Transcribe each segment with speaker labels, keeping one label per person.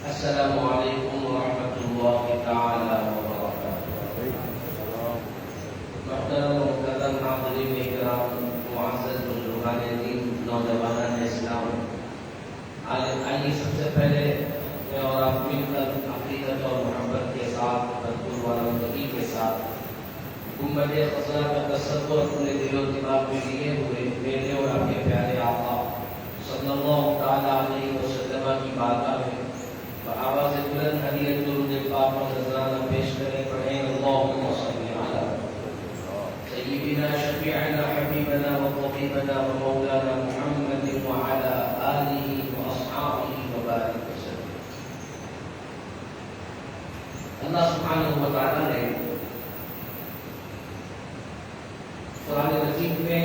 Speaker 1: السلام علیکم ورحمۃ اللہ تعالی وبرکاتہ۔ محترم مقدم حاضرین کرام، معزز بزرگان دین، نوجوانان اسلام، آئیے سب سے پہلے میں اور آپ مل کر عقیدت اور محبت کے ساتھ، تدبر و رمضی کے ساتھ گنبد خزرہ کا تصور اپنے دل و دماغ میں لیے ہوئے میرے اور آپ کے پیارے آقا صلی اللہ تعالی علیہ وسلم کی بارگاہ میں آواز بلند ہدیت درود پاک و نذرانہ پیش کریں، پڑھیں اللہم صلی علی سیدنا شفیعنا حبیبنا و طبیبنا و مولانا محمد وعلی آلہ و اصحابہ وبارک وسلم۔ اللہ سبحانہ و تعالی نے قرآن مجید میں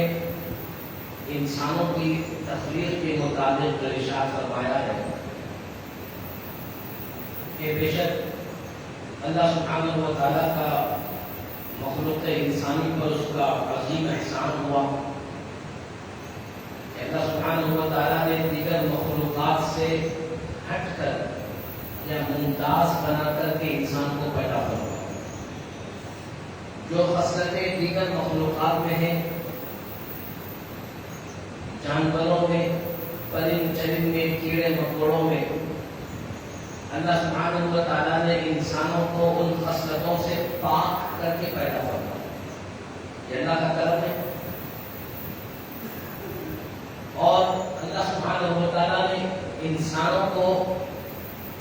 Speaker 1: انسانوں کی تخلیق کے متعلق جو ارشاد فرمایا ہے کہ بے شک اللہ سبحانہ و تعالیٰ کا مخلوق انسانی پر اس کا عظیم احسان ہوا کہ اللہ سبحانہ و تعالیٰ نے دیگر مخلوقات سے ہٹ کر یا ممتاز بنا کر کے انسان کو پیدا فرمایا۔ جو خصلتیں دیگر مخلوقات میں ہیں، جانوروں میں، پرند چرند میں، کیڑے مکوڑوں میں، اللہ سبحانہ و تعالیٰ نے انسانوں کو ان خصلتوں سے پاک کر کے پیدا فرمایا۔ یہ اللہ کا کرم ہے۔ اور اللہ سبحانہ و تعالیٰ نے انسانوں کو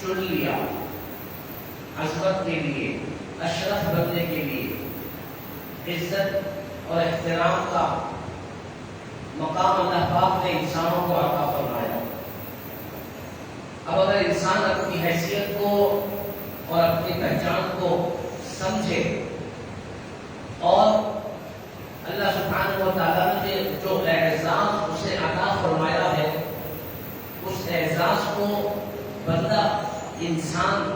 Speaker 1: چن لیا عظمت کے لیے، اشرف بننے کے لیے، عزت اور احترام کا مقام اللہ پاک نے انسانوں کو عطا فرمایا۔ اب اگر انسان اپنی حیثیت کو اور اپنی پہچان کو سمجھے اور اللہ سبحانہ و تعالیٰ نے جو اعزاز اسے عطا فرمایا ہے اس اعزاز کو بندہ انسان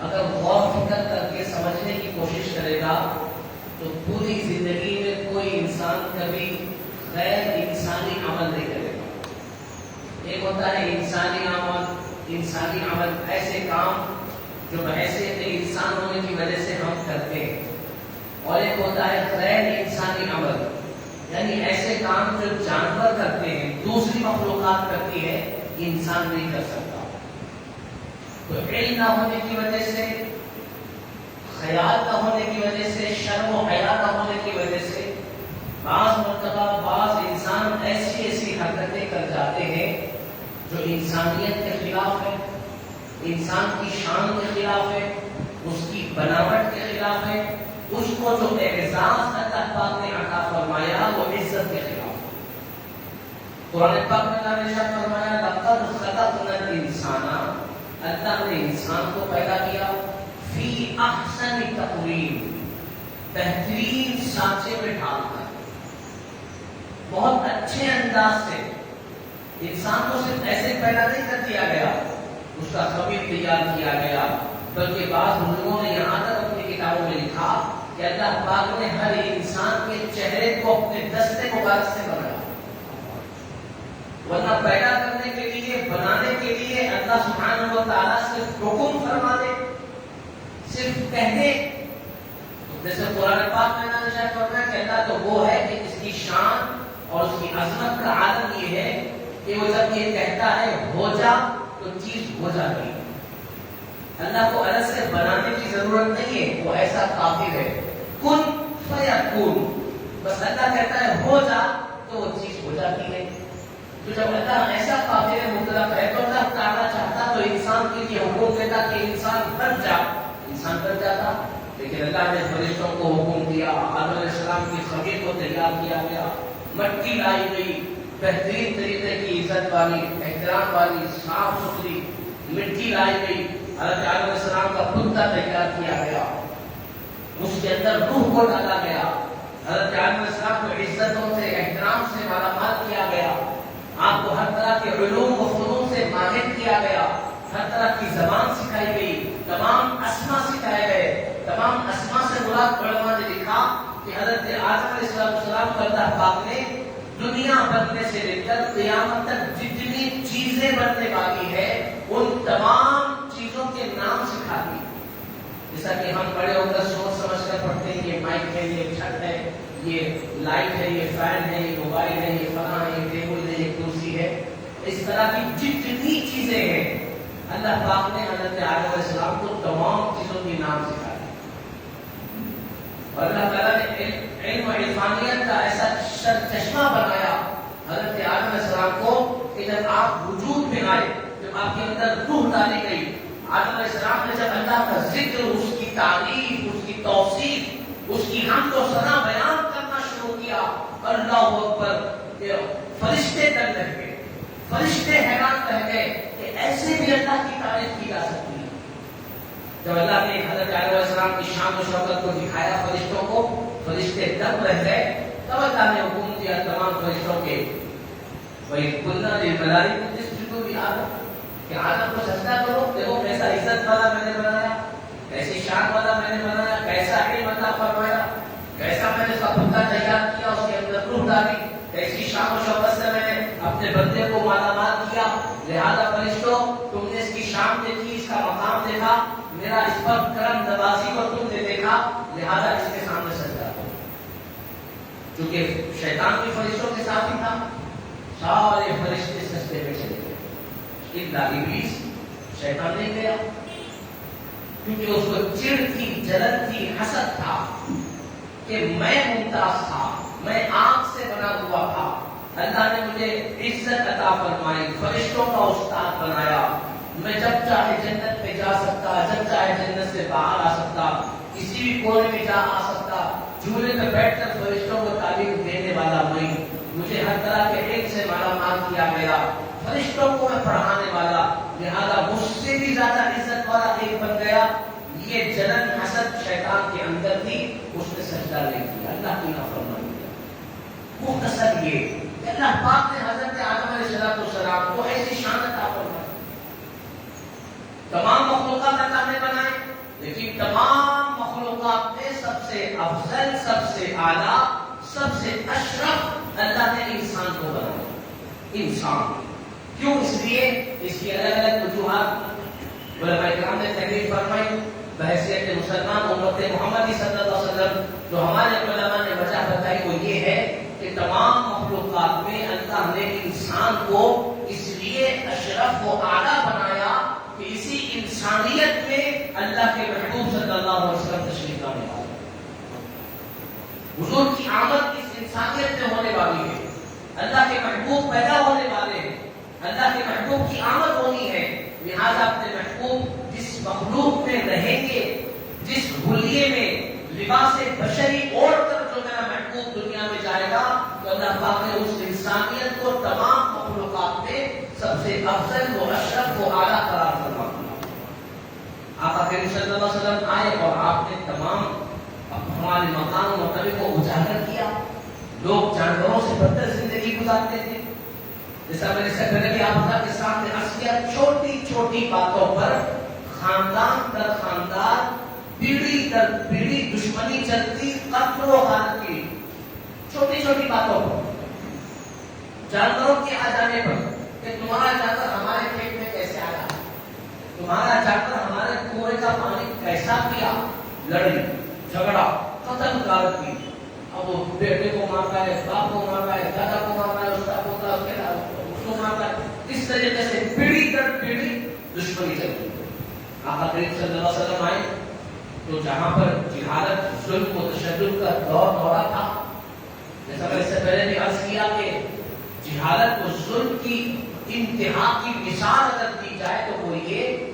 Speaker 1: اگر غور فکر کر کے سمجھنے کی کوشش کرے گا تو پوری زندگی میں کوئی انسان کبھی غیر انسانی عمل نہیں کرے گا۔ ایک ہوتا ہے انسانی عمل ایسے کام جو بحیثیت انسان ہونے کی وجہ سے ہم کرتے ہیں، اور ایک ہوتا ہے غیر انسانی عمل، یعنی ایسے کام جو جانور کرتے ہیں، دوسری مخلوقات کرتی ہے، انسان نہیں کر سکتا۔ تو علم نہ ہونے کی وجہ سے، خیال نہ ہونے کی وجہ سے، شرم و حیا نہ ہونے کی وجہ سے بعض مرتبہ بعض انسان ایسی حرکتیں کر جاتے ہیں جو انسانیت کے خلاف ہے، انسان کی شان کے خلاف ہے، اس کی بناوٹ کے خلاف ہے، اس کو جو اعزاز اللہ پاک نے عطا فرمایا وہ عزت کے خلاف ہے۔ قرآن پاک میں اللہ نے ارشاد فرمایا لقد خلقنا الانسان، اللہ نے انسان کو پیدا کیا فی احسن تقویم، بہترین سانچے میں ڈھال کر، بہت اچھے انداز سے۔ انسان کو صرف ایسے پیدا نہیں کر دیا گیا، اس کا خمیر تیار کیا گیا، بلکہ بعض لوگوں نے یہاں تک اپنی کتابوں میں لکھا کہ اللہ پاک نے ہر انسان کے چہرے کو اپنے دستے مبارک سے بنایا، ورنہ پیدا کرنے کے لیے، بنانے کے لیے اللہ سبحانہ و تعالیٰ صرف حکم فرما دے، صرف کہہ دے، جیسے قرآن پاک میں اللہ نے ارشاد فرمایا کہ اللہ تو وہ ہے کہ اس کی شان اور اس کی عظمت کا عالم یہ ہے کہ وہ جب یہ کہتا ہے ہو جا تو چیز ہو جاتی ہے. اللہ کو الگ سے بنانے کی ضرورت نہیں ہے، وہ ایسا قادر ہے. کن فیکون، بس اللہ کہتا ہے ہو جا تو وہ چیز ہو جاتی ہے. تو جب اللہ ایسا قادر مطلق ہے تو اللہ تعالیٰ چاہتا تو انسان کے لیے حکم دیتا کہ انسان بن جا، انسان بن جاتا. لیکن اللہ نے فرشتوں کو حکم دیا، آدم علیہ السلام کی خمیر کو تیار کیا گیا، مٹی لائی گئی، بہترین طریقے کی عزت والی، احترام والی، صاف ستھری مٹی لائی گئی. حضرت آدم علیہ السلام کا کتا تیار کیا گیا، اس کے اندر روح کو ڈالا گیا. حضرت آدم علیہ السلام کو عزتوں سے، احترام سے مالا مال کیا گیا. آپ کو ہر طرح کے علوم و فنون سے ماہر کیا گیا، ہر طرح کی زبان سکھائی گئی، تمام اسما سکھائے گئے. تمام اسما سے مراد علماء نے لکھا کہ حضرت آدم علیہ السلام کو اللہ پاک نے دنیا بننے سے لے کر قیامت تک جتنی چیزیں بننے والی ہے ان تمام چیزوں کے نام سکھا دی. جیسا کہ ہم بڑے ہو کر سوچ سمجھ کر پڑھتے ہیں، یہ مائک ہے، یہ چھت ہے، یہ لائٹ ہے، یہ فین ہے، یہ موبائل ہے، یہ فلاں ہے، یہ ٹیبل ہے، یہ کرسی ہے. اس طرح کی جتنی چیزیں ہیں اللہ پاک نے حضرت آدم علیہ السلام کو تمام چیزوں کے نام سکھائے. اور اللہ تعالیٰ نے علم و عرفانیت کا ایسا چشمہ بنایا حضرت آدم علیہ السلام کو کہ جب آپ وجود میں آئے، جب آپ کے اندر روح ڈالی گئی، آدم علیہ السلام نے جب اللہ کا ذکر، اس کی تعریف، اس کی توصیف، اس کی حمد و ثنا بیان کرنا شروع کیا، اللہ اکبر، فرشتے ڈر رہ گئے، فرشتے حیران رہ گئے کہ ایسے بھی اللہ کی تعریف کی جا سکتی ہے. جب اللہ نے حضرت آدم علیہ السلام کی شان و شوکت کو دکھایا فرشتوں کو، فرشتے دب رہ گئے. تب اللہ نے حکم دیا تمام فرشتوں کے، وہی قلنا للملائکۃ اسجدوا لآدم، کہ آدم کو سجدہ کرو. دیکھو کیسا عزت والا میں نے بنایا، کیسی شان والا میں نے بنایا، کیسا علم عطا فرمایا، کیسا میں نے اس کا پتا تیار کیا، اس کے اندر روح ڈالی، کیسی شان و شوکت سے میں نے اپنے بندے کو مالا مال کیا. لہذا فرشتوں تم نے اس کی شان دیکھی، اس کا مقام دیکھا، میرا اس پر کرم نوازی کو تم نے دیکھا، لہذا اس کے سامنے سجدہ کرو. چونکہ شیطان بھی فرشتوں کے ساتھ ہی تھا، سارے فرشتے سجدے میں چلے گئے، الا ابلیس، شیطان نہیں گیا، کیونکہ اس کو چڑ تھی، جلن تھی، حسد تھا کہ میں ممتاز تھا، میں آگ سے بنا ہوا تھا، اللہ نے مجھے عزت عطا فرمائی، فرشتوں کا استاد بنایا، میں جب چاہے جنت میں جا سکتا، جب چاہے جنت سے باہر آ سکتا، کسی بھی کونے میں جا آ سکتا، جھولے میں بیٹھ کر فرشتوں کو تعلیم دینے والا میں، مجھے ہر طرح کے علم سے مالا مال کیا گیا، فرشتوں کو میں پڑھانے والا، لہذا مجھ سے بھی زیادہ عزت والا ایک بن گیا. یہ جلن حسد شیطان کے اندر تھی، اس نے سجدہ نہیں کیا، اللہ کی نافرمانی کیا. مختصر یہ کہ اللہ پاک نے حضرت آدم علیہ السلام کو ایسی شان عطا فرمائی. تمام مخلوقات اللہ نے بنائے، لیکن تمام مخلوقات میں سب سے افضل، سب سے اعلیٰ، سب سے اشرف اللہ نے انسان کو بنایا. انسان کیوں؟ اس لیے اس کی الگ الگ وجوہات علماء کرام نے تحریر فرمائی. بحیثیت مسلمان امت محمدی صلی اللہ علیہ وسلم جو ہمارے علماء نے وجہ بتائی وہ یہ ہے کہ تمام مخلوقات میں اللہ نے انسان کو اس لیے اشرف و اعلیٰ بنایا کہ اسی انسانیت میں اللہ کے محبوب صلی اللہ علیہ وسلم تشریف لانے والے. حضور کی آمد اس انسانیت میں ہونے والی ہے، اللہ کے محبوب پیدا ہونے والے ہیں، اللہ کے محبوب کی آمد ہونی ہے. لہذا اپنے محبوب جس مخلوق میں رہیں گے، جس حلیے میں لباس بشری اوڑھ کر جو میرا محبوب دنیا میں جائے گا، تو اللہ پاک نے اس انسانیت کو تمام مخلوقات میں سب سے افضل و اشرف و اعلیٰ قرار فرما دیا. آقا کریم صلی اللہ علیہ وسلم آئے اور آپ نے تمام ہمارے مقام و مرتبے کو اجاگر کیا. لوگ جانوروں سے بدتر زندگی گزارتے تھے. جیسا میں نے سے پہلے بھی آپ کے سامنے عرض کیا، چھوٹی چھوٹی باتوں پر خاندان در خاندان، پیڑھی در پیڑھی دشمنی چلتی، قتل و غارت کی. چھوٹی چھوٹی باتوں پر، جانوروں کے آ جانے پر کہ تمہارا جانور ہمارے کھیت میں کیسے آیا، تمہارا جانور ہمارے کنویں کا پانی کیسا پیا، لڑائی جھگڑا قتل غارت کی. اب وہ بیٹے کو مار رہا ہے، باپ کو مار رہا ہے، دادا کو مار رہا ہے، اس کا پوتا اس کو مار رہا ہے. اس طریقے سے پیڑھی در پیڑھی دشمنی چلتی ہے. آقا کریم صلی اللہ علیہ وسلم آئے تو جہاں پر جہالت ظلم و تشدد کا دورہ تھا، جیسا میں اس سے پہلے بھی عرض کیا کہ جہالت و ظلم کی انتہا کی مثال اگر دی جائے تو وہ یہ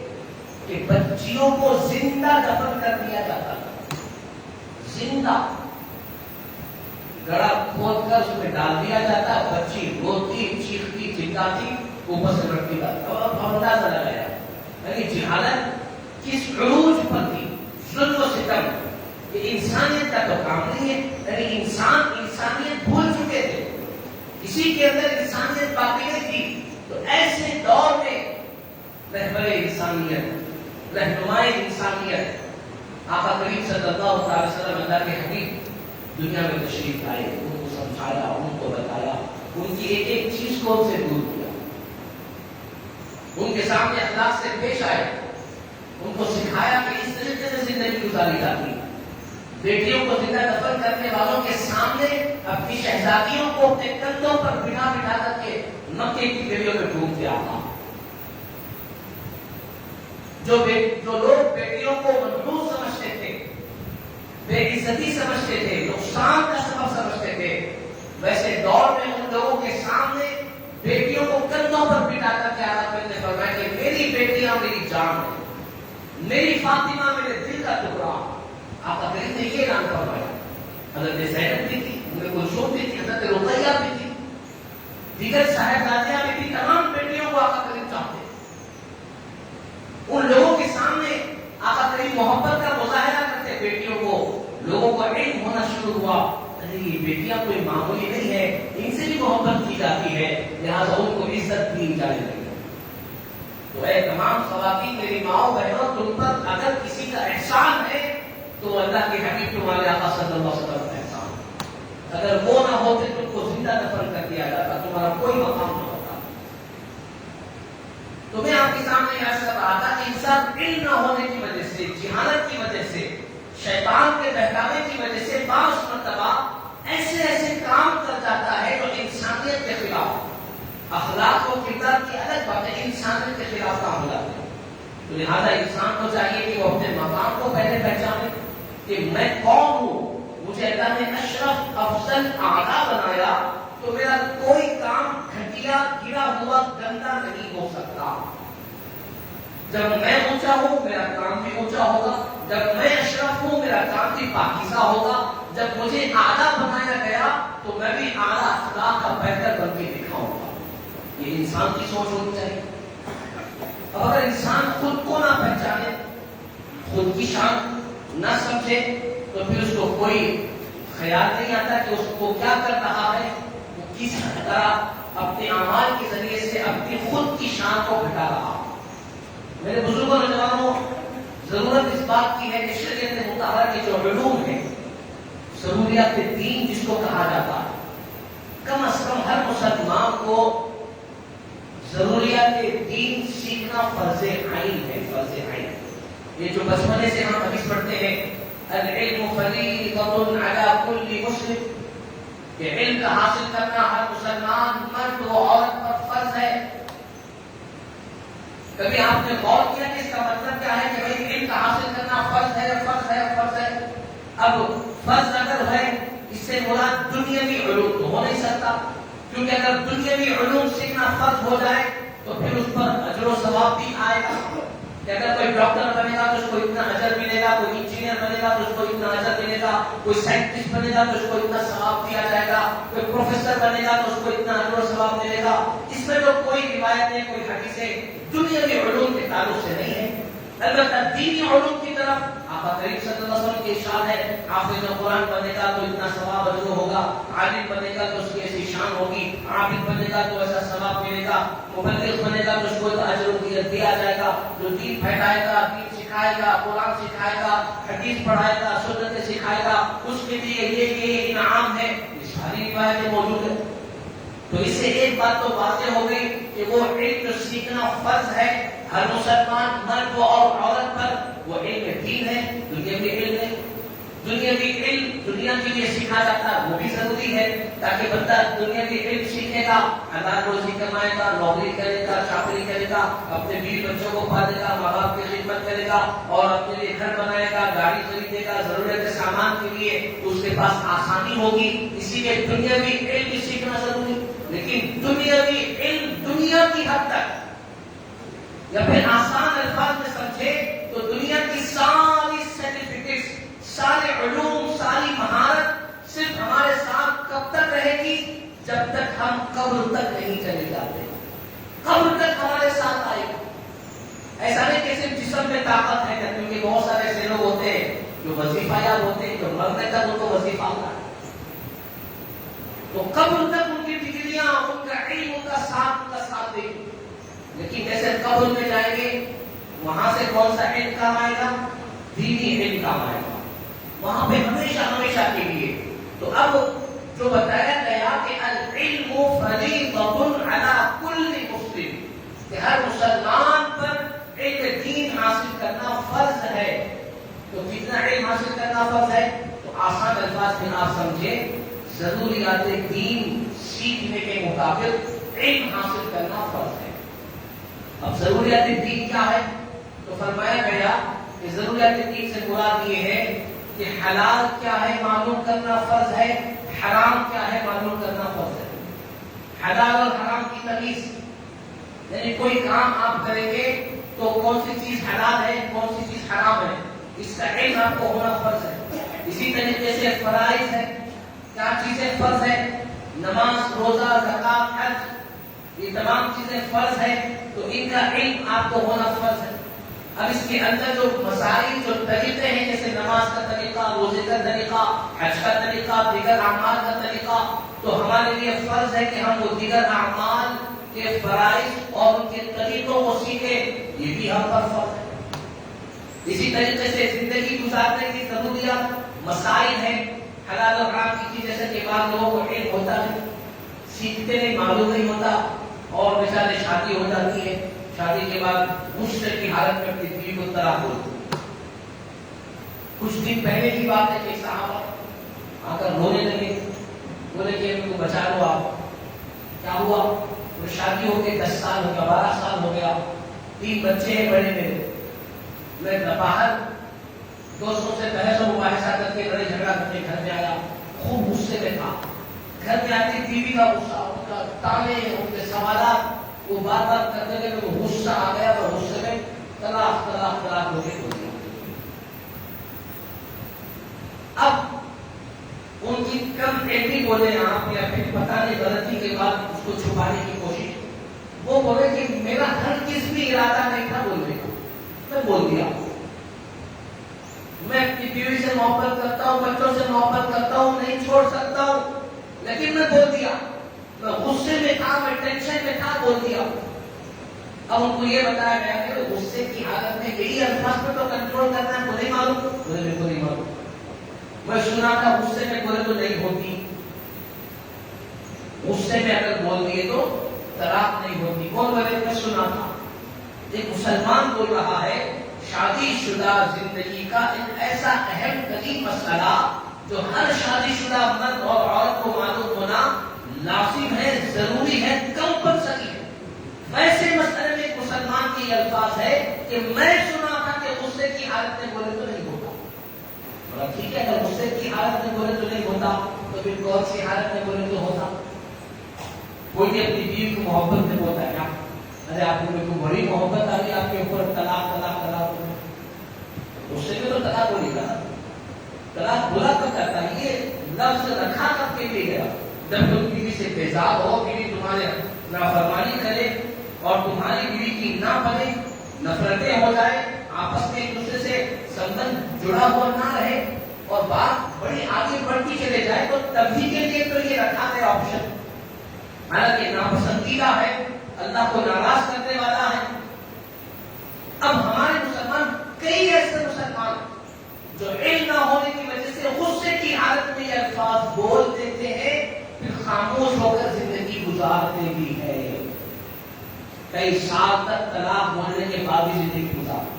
Speaker 1: کہ بچیوں کو زندہ دفن کر دیا جاتا تھا. زندہ گڑھا کھود کر اس میں ڈال دیا جاتا، بچی روتی چیختی چلاتی اوپر سے لڑکی کا اندازہ لگایا. یعنی جہالت کس عروج پر تھی، ظلم و ستم، یہ انسانیت کا تو کام نہیں ہے. یعنی انسانیت بھول چکے تھے، کسی کے اندر انسانیت باقی نہیں تھی. تو ایسے دور میں رہبر انسانیت، رہنمائے انسانیت آقا کریم صلی اللہ علیہ وسلم اللہ کے حبیب دنیا میں تشریف لائے، ان کو سمجھایا، ان کو بتایا، ان کی ایک ایک چیز کو ان سے دور کیا، ان کے سامنے اخلاق سے پیش آئے، ان کو سکھایا کہ اس طریقے سے زندگی گزاری جاتی ہے. بیٹیوں کو زندہ دفن کرنے والوں کے سامنے اپنی شہزادیوں کو اپنے کندھوں پر بٹھا کر کے مکے کی گلیوں میں ڈھونڈ دیا تھا. جو لوگ بیٹیوں کو منحوس سمجھتے تھے، بے عزتی سمجھتے تھے، نقصان کا سبب سمجھتے تھے، ویسے دور میں ان لوگوں کے سامنے بیٹیوں کو کندھوں پر بٹھا کر کے آقا کریم نے فرمایا کہ میری بیٹیاں میری جان ہے، میری فاطمہ میرے دل کا ٹکڑا. آقا کریم نے یہ اعلان فرمایا. حضرت زینب بھی تھی، ام کلثوم بھی تھی، حضرت رقیہ بھی تھی، دیگر صاحبزادیاں بھی تھی، تمام بیٹیوں کو آقا کریم چاہتے. ان لوگوں کے سامنے آقا کریم محبت کا مظاہرہ کرتے. بیٹیوں کو، لوگوں کو علم ہونا شروع ہوا، یہ بیٹیاں کوئی معمولی نہیں ہے، ان سے بھی محبت کی جاتی ہے، لہٰذا ان کو عزت دی جانے لگی. تو اے تمام خواتین میری ماؤں بہنوں، تم پر اگر کسی کا احسان ہے تو اللہ کے حبیب تمہارے آقا صلی اللہ علیہ وسلم کا احسان. اگر وہ نہ ہوتے تم کو زندہ دفن کر دیا جاتا، تمہارا کوئی مقام نہ ہوتا. تو میں آپ کے سامنے عرض کر رہا تھا کہ انسان علم نہ ہونے کی وجہ سے، جہالت کی وجہ سے، شیطان کے بہکاوے کی وجہ سے بعض مرتبہ ایسے کام کر جاتا ہے جو انسانیت کے خلاف، اخلاق و کردار کی الگ بات ہے، انسانیت کے خلاف کام ہو جاتے ہیں. تو لہٰذا انسان کو چاہیے کہ وہ اپنے مقام کو پہلے پہچانے کہ میں کون ہوں. مجھے اللہ نے اشرف افضل اعلیٰ بنایا تو میرا کوئی کام گھٹیا گرا ہوا گندا نہیں ہو سکتا. جب میں اونچا ہوں میرا کام بھی اونچا ہوگا، جب میں اشرف ہوں میرا کام بھی پاکیزہ ہوگا. جب مجھے اعلیٰ بنایا گیا تو میں بھی اعلیٰ اخلاق کا بہتر بن کے دکھاؤں گا. یہ انسان کی سوچ ہونی چاہیے. اب اگر انسان خود کو نہ پہچانے، خود کی شان نہ سمجھے تو پھر اس کو کوئی خیال نہیں آتا کہ اس کو کیا کر رہا ہے، وہ کس طرح اپنے اعمال کے ذریعے سے اپنی خود کی شان کو گھٹا رہا. میرے بزرگوں نوجوانوں، ضرورت اس بات کی ہے کہ شریعت مطالعہ کے جو علوم ہیں، ضروریات دین جس کو کہا جاتا ہے، کم از کم ہر مسلمان کو ضروریات دین سیکھنا فرض عین ہے. فرض عین یہ جو بچپنے سے ہم حدیث پڑھتے ہیں، العلم فریضۃ علی کل مسلم، کہ علم کا حاصل کرنا ہر مسلمان مرد و عورت پر فرض ہے. کبھی آپ نے غور کیا کہ اس کا مطلب کیا ہے کہ بھائی علم کا حاصل کرنا فرض ہے، فرض ہے، فرض ہے. اب فرض اگر ہے، اس سے مراد دنیاوی علوم تو ہو نہیں سکتا، کیونکہ اگر دنیاوی علوم سیکھنا فرض ہو جائے تو پھر اس پر اجر و ثواب بھی آئے گا. کہ اگر کوئی ڈاکٹر بنے گا تو اس کو اتنا اجر ملے گا، کوئی انجینئر بنے گا تو اس کو اتنا اجر ملے گا، کوئی سائنٹسٹ بنے گا تو اس کو اتنا ثواب دیا جائے گا، کوئی پروفیسر بنے گا تو اس کو اتنا اجر و ثواب ملے گا. اس میں تو کوئی روایت نہیں، کوئی حدیث ہے، دنیاوی علوم کے تعلق سے نہیں ہے. البتہ دینی علوم کی طرف آقا کریم صلی اللہ علیہ وسلم کی ارشاد ہے، حافظ قرآن بنے گا تو اتنا ثواب اجر ہوگا، عالم بنے گا تو اس کی ایسی شان ہوگی، عابد بنے گا تو ایسا ثواب ملے گا، مبلغ بنے گا تو اس کو اجر دیا جائے گا. جو دین پھیلائے گا، دین سکھائے گا، قرآن سکھائے گا، حدیث پڑھائے گا، سنتیں سکھائے گا، اس کے لیے یہ انعام ہے. یہ ساری روایتیں موجود ہیں. تو اس سے ایک بات تو واضح ہو گئی کہ وہ علم سیکھنا فرض ہے ہر مسلمان مرد اور عورت پر. وہ علم دین ہے، دنیاوی علم ہے. دنیاوی علم دنیا کے لیے سیکھا جاتا ہے، وہ بھی ضروری ہے تاکہ بندہ دنیاوی علم سیکھے گا، حلال روزی کمائے گا، نوکری کرے گا، چاکری کرے گا، اپنے بیوی بچوں کو پالے گا، ماں باپ کی خدمت کرے گا اور اپنے لیے گھر بنائے گا، گاڑی خریدے گا، ضرورت سامان کے لیے اس کے پاس آسانی ہوگی. اسی لیے دنیاوی علم بھی سیکھنا ضروری. لیکن دنیاوی علم دنیا کی حد تک یا پھر آسان الفاظ میں سمجھے تو دنیا کی ساری سرٹیفکیٹس، سارے علوم، ساری مہارت صرف ہمارے ساتھ کب تک رہے گی؟ جب تک ہم قبر تک نہیں چلے جاتے. قبر تک ہمارے ساتھ آئے گا. ایسا نہیں کہ صرف جسم میں طاقت ہے، کیونکہ بہت سارے ایسے لوگ ہوتے ہیں جو وظیفہ یاب ہوتے ہیں، جو مرنے تک ان کو وظیفہ ہوتا ہے. تو قبر تک ان کی ڈگریاں، ان کا علم، ان کا ساتھ دے گی. لیکن جیسے قبر میں جائیں گے وہاں سے کون سا علم کام آئے گا؟ دینی علم کام آئے گا وہاں پہ ہمیشہ کے لیے. تو اب جو بتایا گیا کہ العلم فریضۃ علی کل مسلم، کہ ہر مسلمان پر علم دین حاصل کرنا فرض ہے. تو کتنا علم حاصل کرنا فرض ہے؟ تو آسان الفاظ میں آپ سمجھیں، ضروریات دین سیکھنے کے مطابق علم حاصل کرنا فرض ہے. اب ضروریات دین کیا ہے؟ تو فرمایا گیا کہ ضروریات دین سے مراد یہ ہے کہ حلال کیا ہے معلوم کرنا فرض ہے، حرام کیا ہے معلوم کرنا فرض ہے. حلال اور حرام کی تمیز، یعنی کوئی کام آپ کریں گے تو کون سی چیز حلال ہے، کون سی چیز حرام ہے، اس کا علم آپ کو ہونا فرض ہے. اسی طریقے سے فرائض ہے، کیا چیزیں فرض ہے، نماز، روزہ، زکات، حج، یہ تمام چیزیں فرض ہے. تو ان کا علم آپ کو ہونا فرض ہے. اب اس کے اندر جو مسائل، جو طریقے ہیں، جیسے نماز کا طریقہ، روزے کا طریقہ، حج کا طریقہ، دیگر اعمال کا طریقہ، تو ہمارے لیے فرض ہے کہ ہم وہ دیگر اعمال کے فرائض اور ان کے طریقوں کو سیکھیں. یہ بھی ہم پر فرض ہے. اسی طریقے سے زندگی گزارنے کی ضروریات، مسائل ہیں، حلال اور حرام کی چیز، جیسے کہ بعض لوگوں کو علم ہوتا ہے، سیکھتے نہیں، معلوم نہیں ہوتا، اور بیچارے شادی ہو جاتی ہے، شادی کے بعد غصے کی حالت میں اپنی بیوی کو طلاق بولتے. کچھ دن پہلے کی بات ہے کہ صحابہ آ کر رونے لگے، بولے کہ ان کو بچا لو. آپ کیا ہوا؟ وہ شادی ہو کے 10 سال ہو گیا، 12 سال ہو گیا، 3 بچے ہیں بڑے میرے. میں باہر دوستوں سے بحث و مباحثہ کر کے بڑے جھگڑا کر کے گھر میں آیا، خوب غصے میں تھا. گھر میں آتی بیوی کا غصہ، ان کا تانے، ان کے سوالات، وہ بار بار کرنے لگے. وہ غصہ آ گیا اور غصے میں طلاق ہو گئی. اب ان کی کم علمی بولے آپ، یا پھر پتہ نہیں غلطی کے بعد اس کو چھپانے کی کوشش، وہ بولے کہ میرا ہرگز بھی ارادہ نہیں تھا بولنے کا، میں بول دیا. میں اپنی بیوی سے محبت کرتا ہوں، بچوں سے محبت کرتا ہوں، نہیں چھوڑ سکتا ہوں، لیکن میں بول دیا. میں غصے میں تھا، میں ٹینشن میں تھا، بول دیا. اب ان کو یہ بتایا گیا کہ غصے کی حالت میں یہی الفاظ پہ تو کنٹرول کرنا ہے. کو نہیں معلوم؟ بولے میرے کو نہیں معلوم. میں سنا تھا غصے میں بولے تو نہیں ہوتی، غصے میں اگر بول دیے تو طلاق نہیں ہوتی. کون بولے؟ میں سنا تھا. ایک مسلمان بول رہا ہے شادی شدہ زندگی کا ایک ایسا اہم ترین مسئلہ جو ہر شادی شدہ مرد اور عورت کو معلوم ہونا لازم ہے، ضروری ہے، کمپلسری ہے. ویسے مسئلے میں ایک مسلمان کے یہ الفاظ ہے کہ میں سنا تھا کہ غصے کی حالت میں بولے تو نہیں ہوتا. اور ٹھیک ہے، اگر غصے کی حالت میں بولے تو نہیں ہوتا تو پھر کون سی حالت میں بولے تو ہوتا؟ کوئی اپنی بیوی کو محبت میں بولتا ہے کیا؟ ارے آپ کو بڑی محبت آ گئی آپ کے اوپر، طلاق طلاق طلاق. غصے میں تو طلاق ہو نہیں رہا. طلاق بولا کب کرتا ہے؟ یہ لفظ رکھا کب کے لیے گیا؟ جب تم بیوی سے بیزار ہو، بیوی تمہارے نافرمانی کرے اور تمہاری بیوی کی نہ بنے، نفرتیں ہو جائے، آپس میں ایک دوسرے سے سمبند جڑا ہوا نہ رہے اور بات بڑی آگے بڑھتی چلے جائے، تو تبھی کے لیے تو یہ رکھا گیا آپشن. حالانکہ ناپسندیدہ ہے، اللہ کو ناراض کرنے والا ہے. اب ہمارے مسلمان، کئی ایسے مسلمان جو علم نہ ہونے کی وجہ سے غصے کی حالت میں یہ الفاظ بول دیتے ہیں، پھر خاموش ہو کر زندگی گزارتے بھی ہے. کئی سال تک طلاق بولنے کے بعد بھی زندگی گزارتے.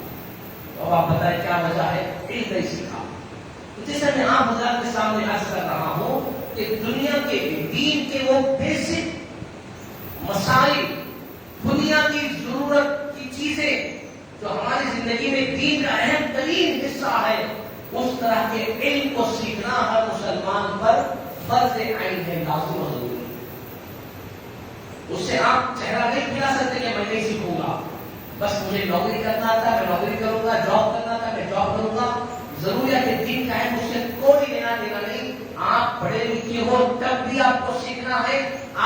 Speaker 1: اب آپ بتائیں کیا وجہ ہے؟ علم نہیں سیکھا. جیسے میں آپ حضرات کے سامنے عرض کر رہا ہوں کہ دنیا کے دین کے وہ بیسک مسائل، بنیادی ضرورت چیزیں جو ہماری زندگی میں دین کا اہم ترین حصہ ہے، اس طرح کے علم کو سیکھنا ہر مسلمان پر فرض عین ہے، لازم و ضروری ہے۔ اس سے آپ چہرہ نہیں کھلا سکتے کہ میں نہیں سیکھوں گا، بس مجھے نوکری کرنا تھا میں نوکری کروں گا، جاب کرنا تھا میں جاب کروں گا۔ ضروریات دین کا ہے، مجھ سے کوئی لینا دینا نہیں۔ آپ پڑھے لکھے ہو تب بھی آپ کو سیکھنا ہے،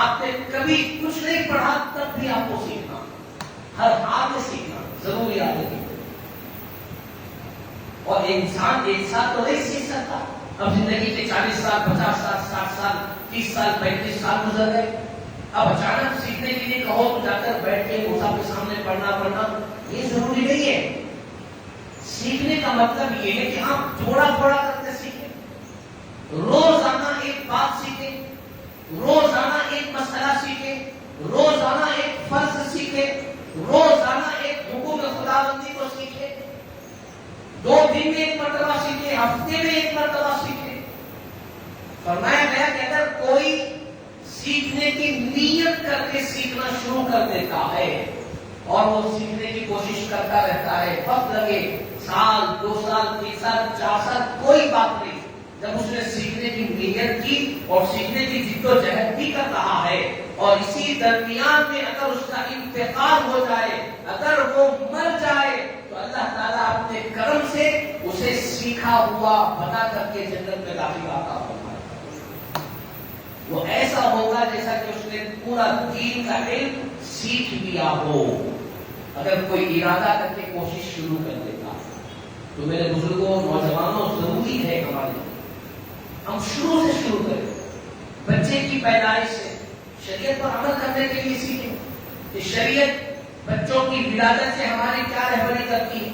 Speaker 1: آپ نے کبھی کچھ نہیں پڑھا تب بھی آپ کو سیکھنا، ہر حال میں سیکھنا ضروریات ہے۔ اور انسان ایک ساتھ تو نہیں سیکھ سکتا۔ اب زندگی کے 40 سال 50 سال 60 سال 30 سال 35 سال گزر گئے، اب اچانک سیکھنے کے لیے کہو تو جا کر بیٹھ کے مصحف کے سامنے پڑھنا یہ ضروری نہیں ہے۔ سیکھنے کا مطلب یہ ہے کہ آپ تھوڑا تھوڑا کرتے سیکھیں، روزانہ ایک بات سیکھیں، روزانہ ایک مسئلہ سیکھیں، روزانہ ایک فرض سیکھیں، روزانہ ایک حکم خداوندی کو سیکھیں، 2 دن میں ایک مرتبہ سیکھیں، ہفتے میں ایک مرتبہ سیکھیں۔ فرمایا گیا کہ اگر کوئی سیکھنے کی نیت کر کے سیکھنا شروع کر دیتا ہے اور وہ سیکھنے کی کوشش کرتا رہتا ہے، وقت لگے 1 سال 2 سال 3 سال 4 سال کوئی بات نہیں، جب اس نے سیکھنے کی نیت کی اور سیکھنے کی جد و جہد بھی کر رہا ہے اور اسی درمیان میں اگر اس کا انتقال ہو جائے، اگر وہ مر جائے تو اللہ تعالیٰ اپنے کرم سے اسے سیکھا ہوا بنا کر کے جنت میں داخل عطا فرمائے۔ وہ ایسا ہوگا جیسا کہ اس نے پورا دین کا علم سیکھ لیا ہو۔ اگر کوئی ارادہ کر کے کوشش شروع کر دیتا تو میرے بزرگوں نوجوانوں ضروری ہے ہمارے ہم شروع سے شروع کریں، بچے کی پیدائش سے شریعت پر عمل کرنے کے لیے سیکھیں کہ شریعت بچوں کی ولادت سے ہماری کیا رہبری کرتی ہے۔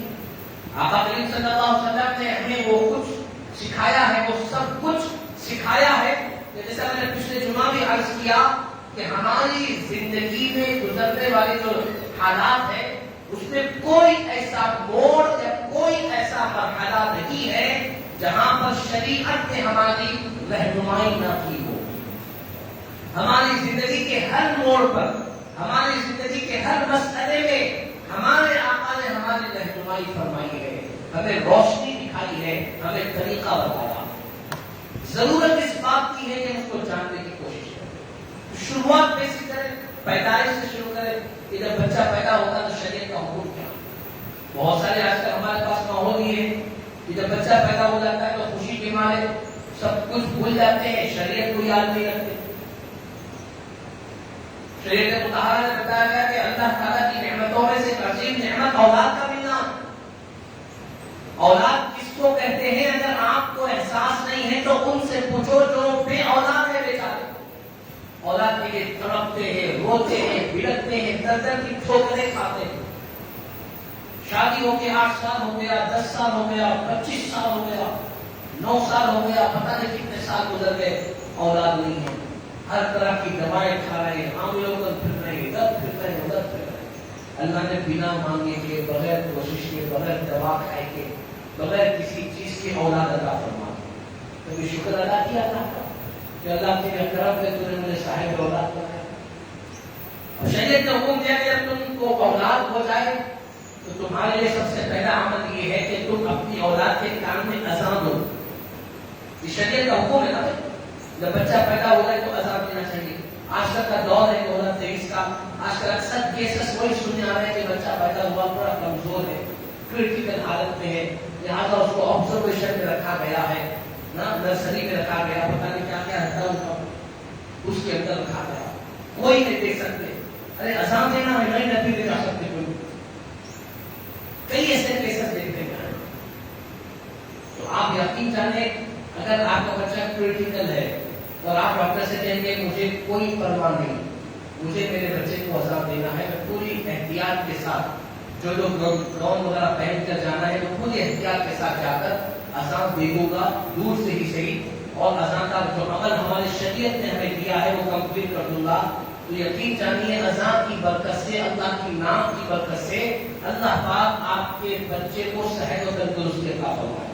Speaker 1: آقا کریم صلی اللہ علیہ وسلم نے ہمیں وہ کچھ سکھایا ہے، وہ سب کچھ سکھایا ہے کہ جیسا میں نے پچھلے جمعہ بھی عرض کیا کہ ہماری زندگی میں گزرنے والے جو حالات ہیں اس میں کوئی ایسا موڑ یا کوئی ایسا مرحلہ نہیں ہے جہاں پر شریعت نے ہماری رہنمائی نہ کی ہو۔ ہماری زندگی کے ہر موڑ پر، ہماری زندگی کے ہر مسئلے میں ہمارے آقا نے ہماری رہنمائی فرمائی ہے، ہمیں روشنی دکھائی ہے، ہمیں طریقہ بتایا۔ ضرورت اس بات کی ہے کہ اس کو جاننے کی کوشش کریں۔ شروعات کیسے کریں؟ پیدائش سے شروع کریں کہ جب بچہ پیدا ہوتا تو شریعت کا حکم کیا۔ بہت سارے آج کل ہمارے پاس ماحول یہ ہے کہ جب بچہ پیدا ہو جاتا ہے تو خوشی کے مارے سب کچھ بھول جاتے ہیں، شریعت کو یاد نہیں رکھتے۔ شریعت مطہرہ نے بتایا گیا کہ اللہ تعالیٰ کی نعمتوں میں سے عظیم نعمت اولاد کا ملنا۔ اولاد کس کو کہتے ہیں؟ اگر آپ کو احساس نہیں ہے تو ان سے پوچھو جو بے اولاد ہے بیچارے، اولاد کے لیے تڑپتے ہیں، روتے ہیں، بلکتے ہیں، در کی ٹھوکریں کھاتے ہیں۔ شادی ہو کے 8 سال ہو گیا، 10 سال ہو گیا، 25 سال ہو گیا، 9 سال ہو گیا، پتہ نہیں کتنے سال گزر گئے، اولاد نہیں ہے۔ ہر طرح کی دوائیں کھا رہے ہیں، ہم لوگ پھر رہے ہیں، ادھر پھر رہے ہیں، ادھر پھر رہے ہیں۔ اللہ نے بنا مانگے کے، بغیر کوشش کے، بغیر دوا کھائے کے، بغیر کسی چیز کی اولاد عطا فرما دی۔ کبھی شکر ادا کیا اللہ کا کہ اللہ تیرے کرم سے تو نے مجھے صاحب اولاد بنایا۔ اب شریعت نے حکم دیا کہ جب تم کو اولاد ہو جائے تو تمہارے لیے سب سے پہلا عمل یہ ہے کہ تم اپنی اولاد کے کان میں اذان دو۔ یہ شریعت کا حکم ہے نا، جب بچہ پیدا ہو جائے تو اذان دینا چاہیے۔ آج کل کا دور ہے 2023 کا، آج کل اکثر کیسز وہی سننے آ رہے ہیں کہ بچہ پیدا ہوا بڑا کمزور ہے، کرٹیکل حالت میں ہے، لہٰذا اس کو آبزرویشن میں رکھا گیا ہے، نرسری میں رکھا گیا، پتہ نہیں کیا کیا رہتا ہے اس کے اندر رکھا گیا، کوئی نہیں دیکھ سکتے۔ ارے اذان دینا ہے، نہیں نبی دے جا سکتے کوئی، کئی ایسے کیسز دیکھتے ہیں۔ تو آپ یقین جانیں اگر آپ کا بچہ کرٹیکل ہے اور آپ ڈاکٹر سے کہیں گے مجھے کوئی پرواہ نہیں، مجھے میرے بچے کو اذان دینا ہے، میں پوری احتیاط کے ساتھ جو لوگ گاؤن وغیرہ پہن کر جانا ہے وہ پوری احتیاط کے ساتھ جا کر اذان دے دوں گا، دور سے ہی صحیح، اور اذان کا جو عمل ہماری شریعت نے ہمیں دیا ہے وہ کمپلیٹ کر دوں گا۔ تو یقین جانیے اذان کی برکت سے، اللہ کی نام کی برکت سے اللہ پاک آپ کے بچے کو صحت و تندرستی عطا فرمائے۔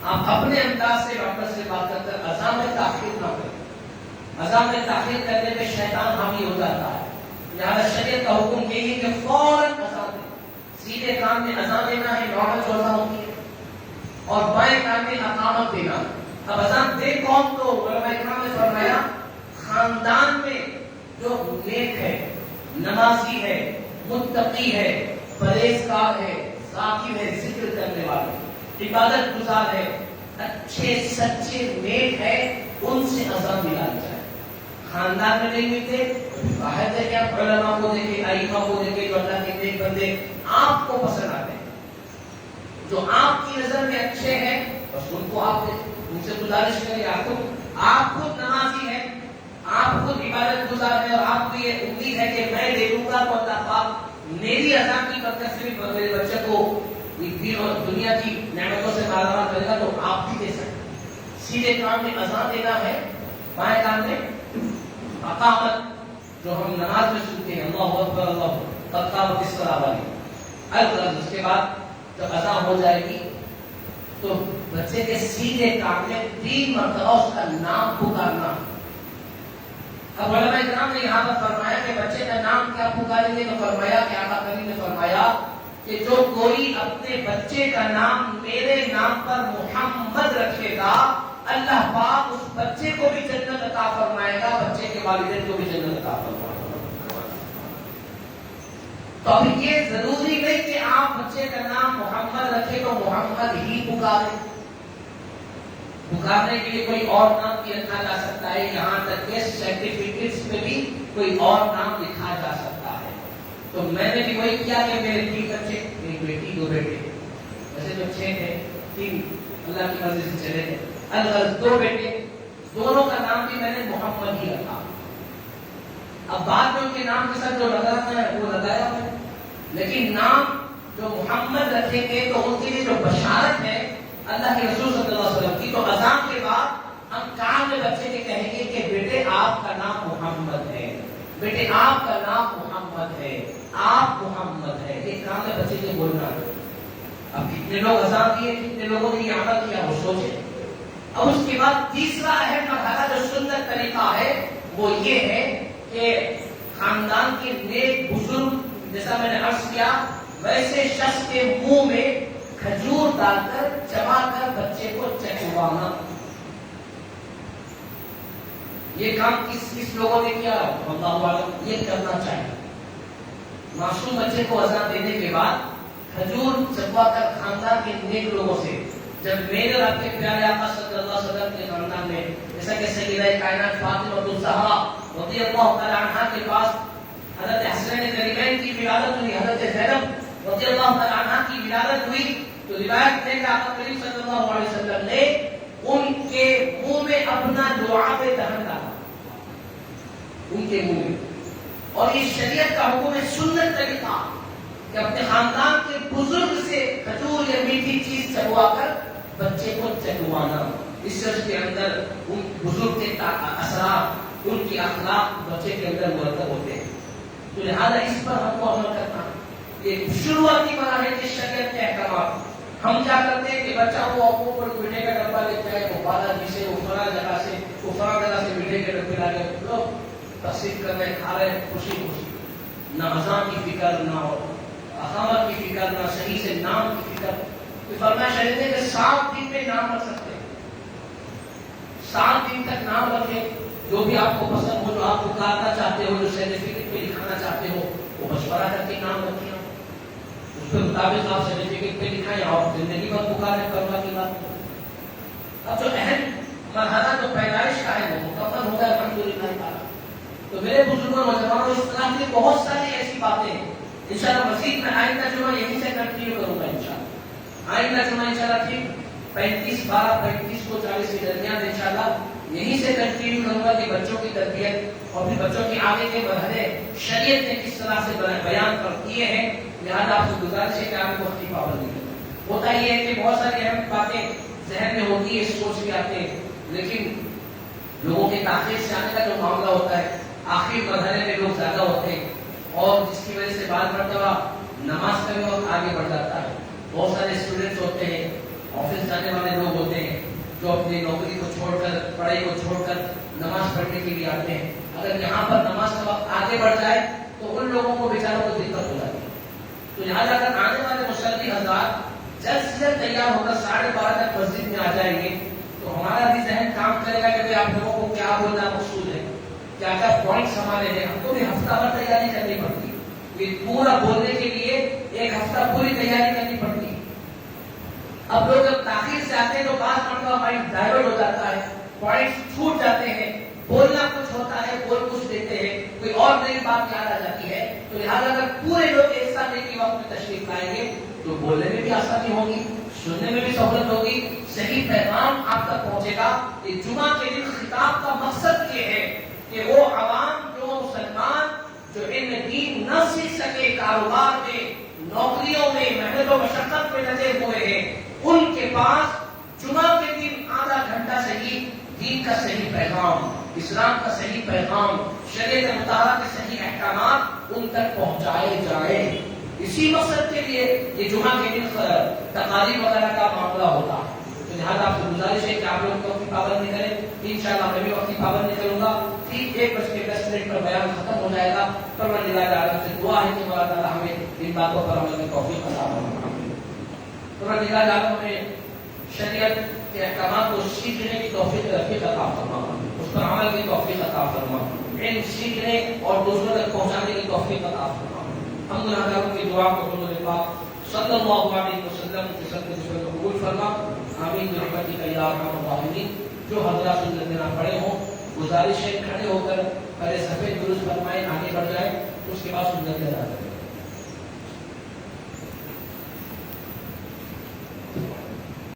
Speaker 1: آپ اپنے انداز سے ڈاکٹر سے بات کر کر اذان میں تاخیر نہ کریں۔ اذان میں تاخیر کرنے میں شیطان حاوی ہو جاتا ہے، لہٰذا شریعت کا حکم یہی ہے کہ فوراً سیدھے کان میں اذان دینا ہے، نارمل جو اذان ہوتی ہے، اور بائیں کان میں اقامت دینا۔ اب اذان دے کون؟ تو علماء کرام نے فرمایا خاندان میں جو نیک ہے، نمازی ہے، متقی ہے، پرہیزگار ہے، ذاکر ہے، ذکر کرنے والے، عبادت گزار ہے، اچھے سچے نیک ہے، ان سے اذان دلائی جائے۔ خاندان میں نہیں ملتے، باہر دیکھیں، آپ علماء کو دیکھیں، ائمہ کو دیکھیں، جو اللہ کے نیک بندے آپ کو پسند آتے ہیں، جو آپ کی نظر میں اچھے ہیں، بس ان کو آپ ان سے گزارش کریں، آپ خود نمازی ہیں، آپ خود عبادت گزار ہیں، اور آپ کو یہ امید ہے کہ میں دے دوں گا تو اللہ پاک میری اذان کی برکت سے میرے بچے کو دین اور دنیا کی نعمتوں سے مالامال کرے گا، تو آپ بھی دے سکتے۔ سیدھے کان میں اذان دینا ہے، بائیں کان میں اقامت، جو ہم نماز میں سنتے ہیں، اللہ اکبر اللہ قد قامت الصلاۃ والی۔ الغرض اس کے بعد جب اذان ہو جائے گی تو بچے کے سیدھے کان میں 3 مرتبہ اس کا نام پکارنا۔ اب علماء کرام نے یہاں پر فرمایا کہ بچے کا نام کیا پکاریں گے، تو فرمایا کہ آقا کریم نے فرمایا کہ جو کوئی اپنے بچے کا نام میرے نام پر محمد رکھے گا، اللہ پاک اس بچے کو بھی جنت عطا فرمائے گا، بچے کے والدین کو بھی جنت عطا فرمائے گا۔ تو اب یہ ضروری نہیں کہ آپ بچے کا نام محمد رکھے تو محمد ہی پکاریں، پکارنے کے لیے کوئی اور نام بھی رکھا جا سکتا ہے، یہاں تک کہ سرٹیفکیٹس میں بھی کوئی اور نام لکھا جا سکتا ہے۔ تو میں نے بھی وہی کیا کہ میرے 3 بچے، ایک بیٹی 2 بیٹے، ویسے تو 6 تھے، 3 اللہ کی مرضی سے چلے گئے، الغرض 2 بیٹے، دونوں کا نام بھی میں نے محمد ہی رکھا۔ اب بعد میں ان کے نام کے ساتھ جو لگانا ہے وہ لگایا ہے، لیکن نام جو محمد رکھیں گے تو ان کے لیے جو بشارت ہے اللہ کے رسول صلی اللہ علیہ وسلم کی، تو اذان کے بعد ہم کان میں بچے کے کہیں گے کہ بیٹے آپ کا نام محمد ہے، بیٹے آپ کا نام محمد ہے، آپ محمد ہے، یہ کان میں بچے کے بولنا ہے۔ اب کتنے لوگ اذان دیے، کتنے لوگوں نے یہ عمل کیا، وہ سوچیں۔ اب اس کے بعد تیسرا اہم مرحلہ جو سنت طریقہ ہے وہ یہ ہے کہ خاندان کے نیک بزرگ، جیسا میں نے عرض کیا، ویسے شخص کے منہ میں کھجور ڈال کر چبا کر بچے کو چٹوانا۔ یہ کام کس لوگوں نے کیا، اللہ عالم، یہ کرنا چاہیے۔ معصوم بچے کو اذان دینے کے بعد کھجور چبا کر خاندان کے نیک لوگوں سے، جب میرے رب کے پیارے آقا صلی اللہ علیہ وسلم کے خاندان میں، جیسا کہ سیدہ کائنات فاطمہ الزہرا رضی اللہ تعالی عنہا کے پاس حضرت حسنین کریمین کی ولادت ہوئی، حضرت زینب رضی اللہ تعالی عنہا کی ولادت ہوئی، تو روایت ہے کہ آقا کریم صلی اللہ علیہ وسلم نے ان کے منہ میں اپنا لعاب دہن ڈالا، ان کے منہ میں۔ اور یہ شریعت کا حکم ہے، سنت طریقہ کہ اپنے خاندان کے بزرگ سے کھجور یا میٹھی چیز چبوا کر بچے کو چٹوانا۔ اس سے اس کے اندر ان بزرگ کے اثرات، ان کی اخلاق بچے کے اندر مرتب ہوتے ہیں۔ تو لہذا اس پر ہم کو عمل کرنا، یہ شروعاتی مراحل کی شریعت کے احکامات۔ ہم کیا کرتے ہیں کہ بچہ وہ اوپر میٹھے کا ڈبہ لیتا ہے، وہ بالا جی سے، وہ فلاں جگہ سے، وہ فلاں جگہ سے میٹھے کے ڈبے لا کے لوگ تصدیق کر رہے، کھا رہے خوشی خوشی، نہ اذان کی فکر، نہ اقامت کی فکر، نہ صحیح سے نام کی فکر۔ تو فرمایا شریعت ہے کہ 7 دن میں نام رکھ سکتے ہیں، 7 دن تک نام رکھیں، جو بھی آپ کو پسند ہو، جو آپ پکارنا چاہتے ہو، جو سرٹیفکیٹ پہ لکھانا چاہتے ہو، وہ مشورہ کر کے نام رکھیں، اس کے مطابق آپ سرٹیفکیٹ پہ لکھائیں، اور زندگی بھر پکاریں، کرنا کی بات۔ اب جو اہم مرحلہ جو پیدائش کا ہے وہ مکمل ہوتا ہے الحمدللہ تعالیٰ۔ تو میرے بزرگوں نوجوانوں، اس طرح کی بہت ساری ایسی باتیں ہیں، انشاءاللہ مزید میں آئندہ جمعہ یہیں سے کنٹینیو کروں گا انشاءاللہ۔ آئندہ جمعہ انشاءاللہ ٹھیک 35/12 کو 40 کے درمیان انشاءاللہ یہیں سے کنٹینیو کروں گا کہ بچوں کی تربیت اور پھر بچوں کی آگے کے مرحلے شریعت نے کس طرح سے بیان کر دیے ہیں۔ لہٰذا آپ سے گزارش ہے کہ آپ کو وقت کی پابندی کریں۔ ہوتا یہ ہے کہ بہت ساری اہم باتیں ذہن میں ہوتی ہے، سوچ کے آتے ہیں، لیکن لوگوں کے تاخیر سے آنے کا جو معاملہ ہوتا ہے، آخری مرحلے میں لوگ زیادہ ہوتے ہیں، اور جس کی وجہ سے بعض مرتبہ نماز کا بھی وقت آگے بڑھ جاتا ہے۔ بہت سارے اسٹوڈنٹس ہوتے ہیں، آفس جانے والے لوگ ہوتے ہیں، جو اپنی نوکری کو چھوڑ کر، پڑھائی کو چھوڑ کر نماز پڑھنے کے لیے آتے ہیں۔ اگر یہاں پر نماز کا وقت آگے بڑھ جائے تو ان لوگوں کو بیچاروں کو دقت ہو جاتی ہے۔ تو لہٰذا اگر آنے جلد سے جلد تیار ہو کر 12:30 تک مسجد میں آ جائیں گے تو ہمارا بھی ذہن کام کرے گا کہ آپ لوگوں کو کیا بولنا مقصود ہے، کیا کیا پوائنٹس ہمارے ہیں. ہم کو بھی ہفتہ بھر تیاری کرنی پڑتی ہے، یہ پورا بولنے کے لیے ایک ہفتہ پوری تیاری کرنی پڑتی ہے. اب لوگ جب تاخیر سے آتے ہیں تو بعض مرتبہ مائنڈ ڈائیورٹ ہو جاتا ہے، پوائنٹس چھوٹ جاتے ہیں، بولنا کچھ ہوتا ہے، بول کچھ دیتے ہیں، کوئی اور نئی بات یاد آ جاتی ہے. تو لہٰذا اگر پورے لوگ ایک ساتھ ایک ہی وقت میں تشریف لائیں گے تو بولنے میں بھی آسانی ہوگی، سننے میں بھی سہولت ہوگی، صحیح پیغام آپ تک پہنچے گا. یہ جمعہ کے دن خطاب کا مقصد یہ ہے کہ وہ عوام جو مسلمان جو علم دین نہ سیکھ سکے، کاروبار میں، نوکریوں میں، محنت و مشقت میں لگے ہوئے ہیں، ان کے پاس جمعہ کے دن آدھا گھنٹہ صحیح دین کا صحیح پیغام، اسلام کا صحیح پیغام، شریعت مطالعہ کے صحیح احکامات ان تک پہنچائے جائیں. اسی مقصد کے لیے یہ جمعہ کے دن تقاریر وغیرہ کا معاملہ ہوتا ہے. تو لہٰذا آپ سے گزارش ہے کہ آپ لوگ وقت کی پابندی کریں. انشاءاللہ میں بھی وقت کی پابندی کروں گا. ٹھیک 1:10 پر بیان ختم ہو جائے گا. پروردگار عالم سے دعا ہے کہ اللہ تعالیٰ ہمیں ان باتوں پر عمل کی توفیق عطا فرمائے. پروردگار عالم میں شریعت کے احکامات کو سیکھنے کی توفیق عطا فرمائے، اس پر عمل کی توفیق عطا فرمائے، علم سیکھنے اور دوسروں تک پہنچانے کی توفیق عطا فرمائے. ہم گناہگاروں کی دعا کو حضور پاک صلی اللہ علیہ وسلم کے صدقے سے قبول فرما. آمین برحمتک یا ارحم الراحمین. جو حضرات سنت میں نہ پڑے ہوں گزارش ہے کھڑے ہو کر پہلے سفید درست فرمائیں، آگے بڑھ جائیں، اس کے بعد سنت ادا کریں.